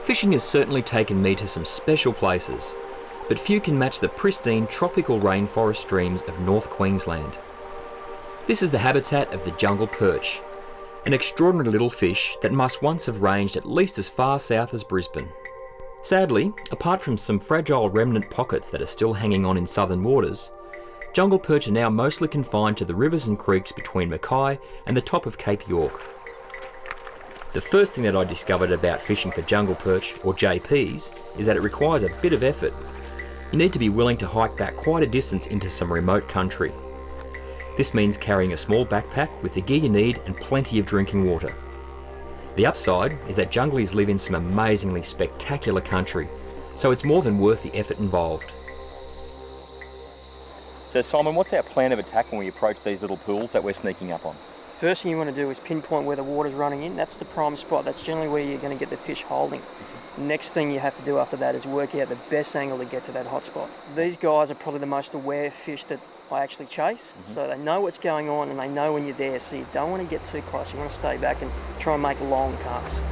Fishing has certainly taken me to some special places, but few can match the pristine tropical rainforest streams of North Queensland. This is the habitat of the jungle perch, an extraordinary little fish that must once have ranged at least as far south as Brisbane. Sadly, apart from some fragile remnant pockets that are still hanging on in southern waters, jungle perch are now mostly confined to the rivers and creeks between Mackay and the top of Cape York. The first thing that I discovered about fishing for jungle perch, or JPs, is that it requires a bit of effort. You need to be willing to hike back quite a distance into some remote country. This means carrying a small backpack with the gear you need and plenty of drinking water. The upside is that junglies live in some amazingly spectacular country, so it's more than worth the effort involved. So Simon, what's our plan of attack when we approach these little pools that we're sneaking up on? First thing you want to do is pinpoint where the water's running in. That's the prime spot. That's generally where you're going to get the fish holding. Next thing you have to do after that is work out the best angle to get to that hot spot. These guys are probably the most aware fish that I actually chase. So they know what's going on and they know when you're there, so you don't want to get too close. You want to stay back and try and make long casts.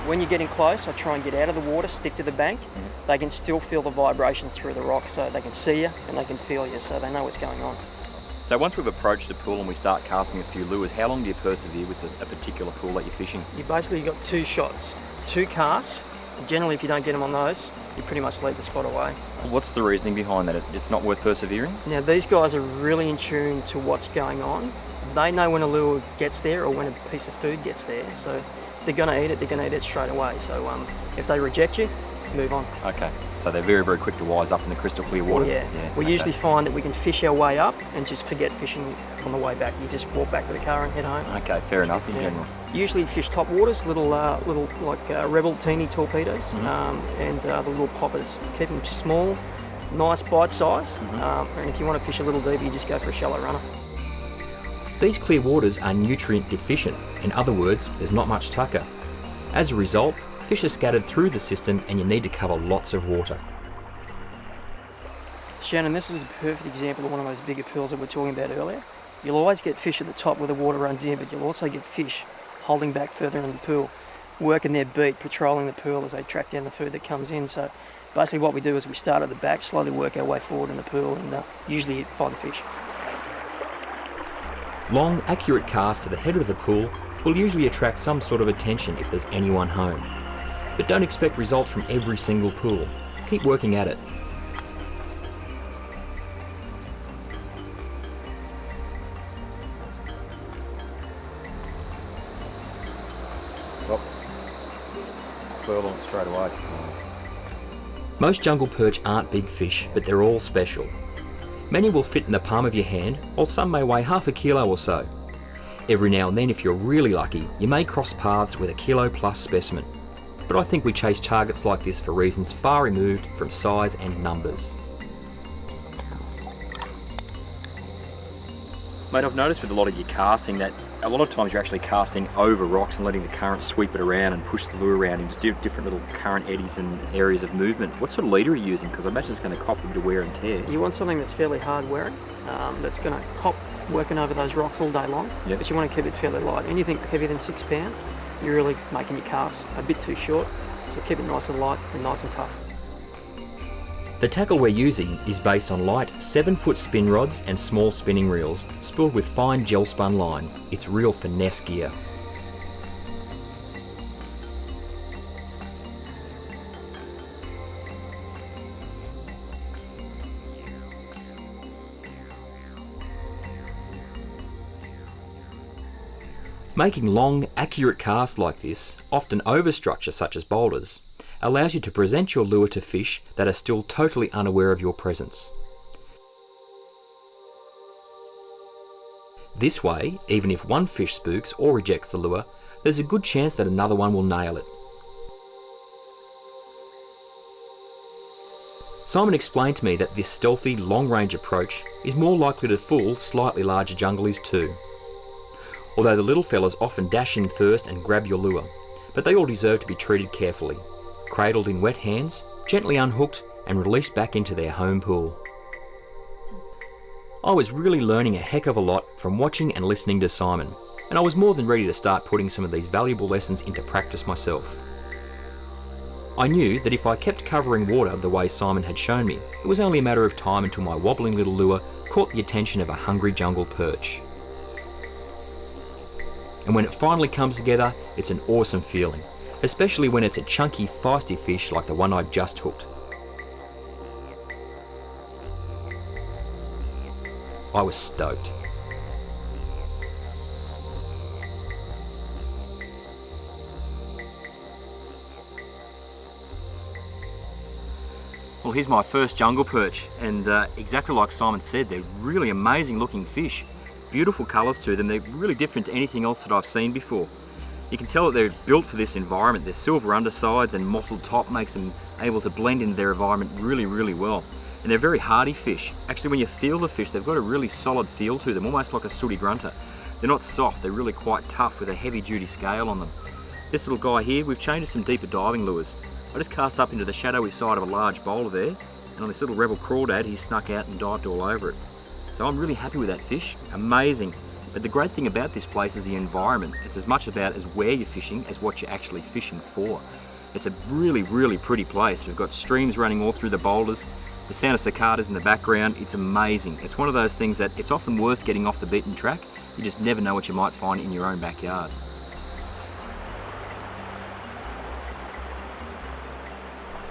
When you're getting close, I try and get out of the water, stick to the bank. They can still feel the vibrations through the rocks, so they can see you and they can feel you, so they know what's going on. So once we've approached the pool and we start casting a few lures, how long do you persevere with a particular pool that you're fishing? You basically got 2 shots, 2 casts. And generally, if you don't get them on those, you pretty much leave the spot away. What's the reasoning behind that? It's not worth persevering? Now, these guys are really in tune to what's going on. They know when a lure gets there or when a piece of food gets there, so they're going to eat it, they're going to eat it straight away. So if they reject you, move on. Okay, so they're very, very quick to wise up in the crystal clear water? Yeah. We usually find that we can fish our way up and just forget fishing on the way back. You just walk back to the car and head home. Okay, fair enough in general. Usually fish top waters, little like Rebel teeny torpedoes, and the little poppers. Keep them small, nice bite size, and if you want to fish a little deeper, you just go for a shallow runner. These clear waters are nutrient deficient, in other words, there's not much tucker. As a result, fish are scattered through the system and you need to cover lots of water. Shannon, this is a perfect example of one of those bigger pools that we were talking about earlier. You'll always get fish at the top where the water runs in, but you'll also get fish holding back further in the pool, working their beat, patrolling the pool as they track down the food that comes in. So basically what we do is we start at the back, slowly work our way forward in the pool, and usually find the fish. Long, accurate casts to the head of the pool will usually attract some sort of attention if there's anyone home. But don't expect results from every single pool. Keep working at it. Well, furled on it straight away. Most jungle perch aren't big fish, but they're all special. Many will fit in the palm of your hand, while some may weigh half a kilo or so. Every now and then, if you're really lucky, you may cross paths with a kilo-plus specimen. But I think we chase targets like this for reasons far removed from size and numbers. Mate, I've noticed with a lot of your casting that a lot of times you're actually casting over rocks and letting the current sweep it around and push the lure around and just do different little current eddies and areas of movement. What sort of leader are you using? Because I imagine it's going to cop a bit of wear and tear. You want something that's fairly hard wearing, that's going to cop working over those rocks all day long, but you want to keep it fairly light. Anything heavier than 6 pound, you're really making your casts a bit too short, so keep it nice and light and nice and tough. The tackle we're using is based on light 7-foot spin rods and small spinning reels, spooled with fine gel spun line. It's real finesse gear. Making long, accurate casts like this, often over structure such as boulders, allows you to present your lure to fish that are still totally unaware of your presence. This way, even if one fish spooks or rejects the lure, there's a good chance that another one will nail it. Simon explained to me that this stealthy, long-range approach is more likely to fool slightly larger junglies too. Although the little fellas often dash in first and grab your lure, but they all deserve to be treated carefully, cradled in wet hands, gently unhooked and released back into their home pool. I was really learning a heck of a lot from watching and listening to Simon, and I was more than ready to start putting some of these valuable lessons into practice myself. I knew that if I kept covering water the way Simon had shown me, it was only a matter of time until my wobbling little lure caught the attention of a hungry jungle perch. And when it finally comes together, it's an awesome feeling, especially when it's a chunky, feisty fish like the one I just hooked. I was stoked. Well, here's my first jungle perch, and exactly like Simon said, they're really amazing looking fish. Beautiful colours to them. They're really different to anything else that I've seen before. You can tell that they're built for this environment. Their silver undersides and mottled top makes them able to blend into their environment really, really well. And they're very hardy fish. Actually, when you feel the fish, they've got a really solid feel to them, almost like a sooty grunter. They're not soft, they're really quite tough with a heavy duty scale on them. This little guy here, we've changed to some deeper diving lures. I just cast up into the shadowy side of a large boulder there, and on this little rebel crawdad, he snuck out and dived all over it. So I'm really happy with that fish, amazing. But the great thing about this place is the environment. It's as much about as where you're fishing as what you're actually fishing for. It's a really, really pretty place. We've got streams running all through the boulders, the sound of cicadas in the background. It's amazing. It's one of those things that it's often worth getting off the beaten track. You just never know what you might find in your own backyard.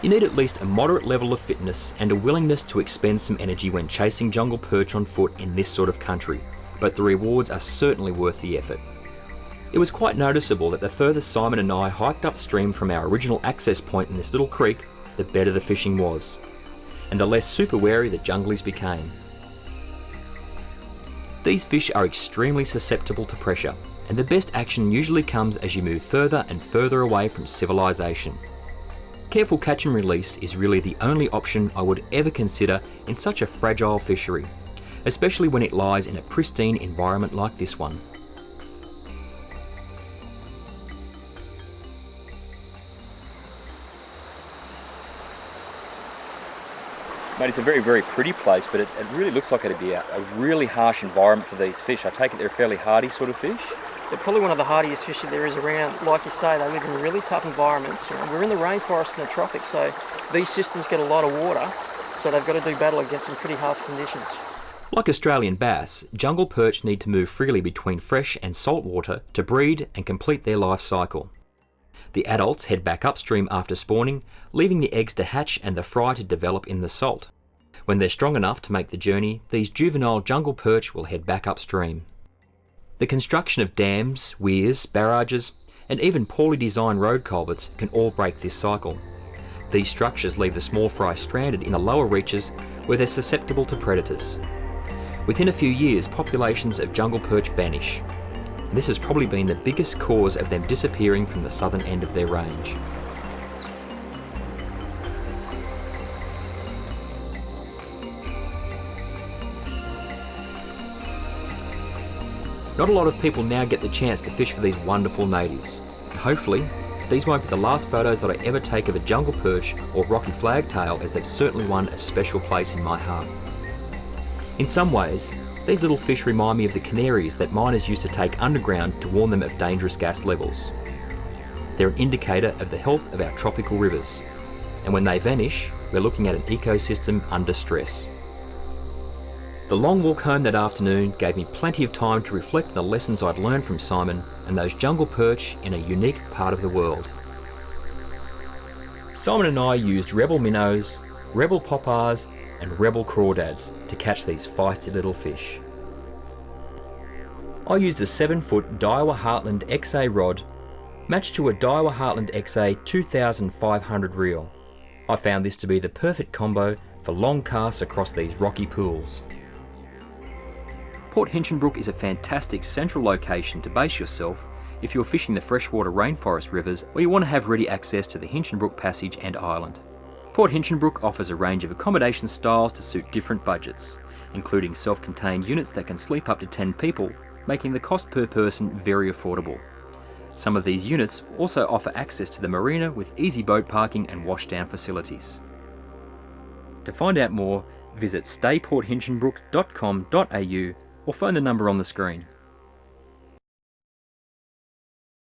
You need at least a moderate level of fitness and a willingness to expend some energy when chasing jungle perch on foot in this sort of country, but the rewards are certainly worth the effort. It was quite noticeable that the further Simon and I hiked upstream from our original access point in this little creek, the better the fishing was, and the less super wary the junglies became. These fish are extremely susceptible to pressure, and the best action usually comes as you move further and further away from civilization. Careful catch and release is really the only option I would ever consider in such a fragile fishery, especially when it lies in a pristine environment like this one. Mate, it's a very, very pretty place, but it really looks like it'd be a really harsh environment for these fish. I take it they're fairly hardy sort of fish? They're probably one of the hardiest fish that there is around. Like you say, they live in really tough environments. You know, we're in the rainforest and the tropics, so these systems get a lot of water, so they've got to do battle against some pretty harsh conditions. Like Australian bass, jungle perch need to move freely between fresh and salt water to breed and complete their life cycle. The adults head back upstream after spawning, leaving the eggs to hatch and the fry to develop in the salt. When they're strong enough to make the journey, these juvenile jungle perch will head back upstream. The construction of dams, weirs, barrages, and even poorly designed road culverts can all break this cycle. These structures leave the small fry stranded in the lower reaches where they're susceptible to predators. Within a few years, populations of jungle perch vanish. And this has probably been the biggest cause of them disappearing from the southern end of their range. Not a lot of people now get the chance to fish for these wonderful natives. Hopefully, these won't be the last photos that I ever take of a jungle perch or rocky flagtail, as they've certainly won a special place in my heart. In some ways, these little fish remind me of the canaries that miners used to take underground to warn them of dangerous gas levels. They're an indicator of the health of our tropical rivers, and when they vanish, we're looking at an ecosystem under stress. The long walk home that afternoon gave me plenty of time to reflect on the lessons I'd learned from Simon and those jungle perch in a unique part of the world. Simon and I used rebel minnows, rebel poppars and rebel crawdads to catch these feisty little fish. I used a 7-foot Daiwa Heartland XA rod matched to a Daiwa Heartland XA 2500 reel. I found this to be the perfect combo for long casts across these rocky pools. Port Hinchinbrook is a fantastic central location to base yourself if you're fishing the freshwater rainforest rivers or you want to have ready access to the Hinchinbrook Passage and Island. Port Hinchinbrook offers a range of accommodation styles to suit different budgets, including self-contained units that can sleep up to 10 people, making the cost per person very affordable. Some of these units also offer access to the marina with easy boat parking and washdown facilities. To find out more, visit stayporthinchinbrook.com.au or phone the number on the screen.